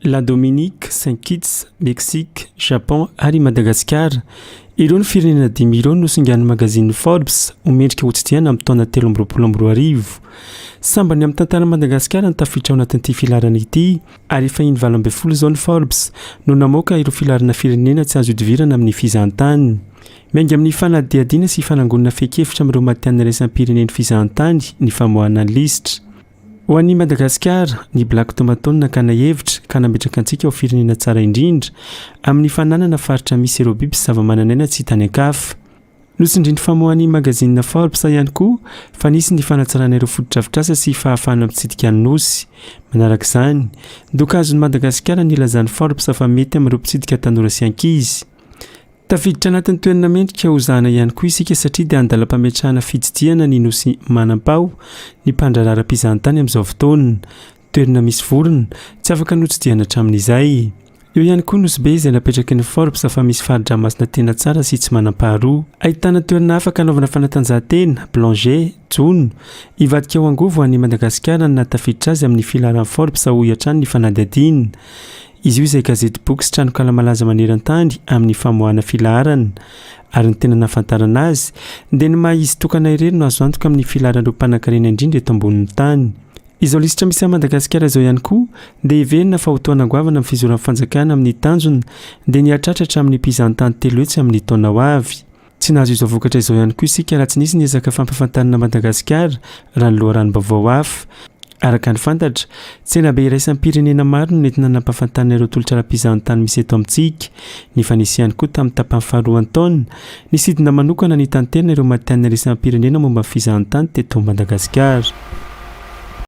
La Dominique, Saint Kitts, Mexique, Japon ary Madagasikara. Ireo ny firenena dimy ireo nosongan'ny magazine Forbes omendrika hotsidiana amin'ny taona 2022. Sambany amin'ny tantara Madagasikara ny tafiditra ao anatin'ity filarana ity ary efa 20 zao ny Forbes no namoaka ireo filarana firenena tsy azo idivirana amin'ny fizahantany. Miainga amin'ny fanadihadiana sy fanangonana feikefitra amin'ireo matian'ny raisam-pireneny fizahantany ny famoahana ny lisitra. Ho an'i Madagasikara, ny Black Tomatone nakana hevitra ka nametraka antsika ho firenena tsara indrindra amin'ny fananana faritra misy ireo biby sy zava-manan'aina tsy hitany ankafa. Nosindry ny famoahan'ny magazine Forbes ihany koa fa nisy ny fanatsarana ireo fotodrafitrasa sy fahafahana mitsidika ny nosy. Manaraka izany, dokazon'i Madagasikara nilazan'ny Forbes fa mety amin'ireo mpitsidika tanora sy ankizy. Tafiditra anatin'ny toerana mendrika ho zahana ihany koa isika satria dia andalam-pametrahana fitsidiana ny nosy manam-pao ny mpandrararam-pizahantany amin'izao fotoana. Toerana misy vorona tsy afaka notsidiana hatramin'izay. Eo ihany koa nosy be izay napetraky ny Forbes fa misy faridramasina tena tsara sy tsy manam-paharoa. Ahitana toerana afaka anaovana fanatanjahantena, plongée, jono. Ivadika ho angovo an'i Madagasikara na tafiditra azy amin'ny filaran'ny Forbes ho hiatrany ny fanadihadiana. Izy io izay gazety boky sy tranokala malaza maneran-tany amin'ny famoahana filarana ary ny tena nahafantarana azy dia ny maha izy tokana irery no azo antoka amin'ny filaran'ireo mpanan-karena indrindra eto ambonin'ny tany. Izao lisitra misy a Madagasikara izao ihany koa dia hiverina fa ho toana goavana amin'ny fizoran'ny fanjakana amin'ny tanjona dia niatratratra amin'ny mpizahantany telo hetsy amin'ny taona ho avy. Tsy nahazo izao vokatra izao ihany koa isika raha tsy nisy ny ezaka fampafantarana Madagasikara raha ny loharanom-baovao hafa. Araka ny fantatra, tsena be iraisam-pirenena maro no nentina nampahafantarana ireo tolotra ara-pizahantany misy eto amintsika. Ny fanisy ihany koa tamin'ny tapany faharoa taona, nisidina manokana ny tanterana ireo matian'ny iraisam-pirenena momba fizahantany teto Madagasikara.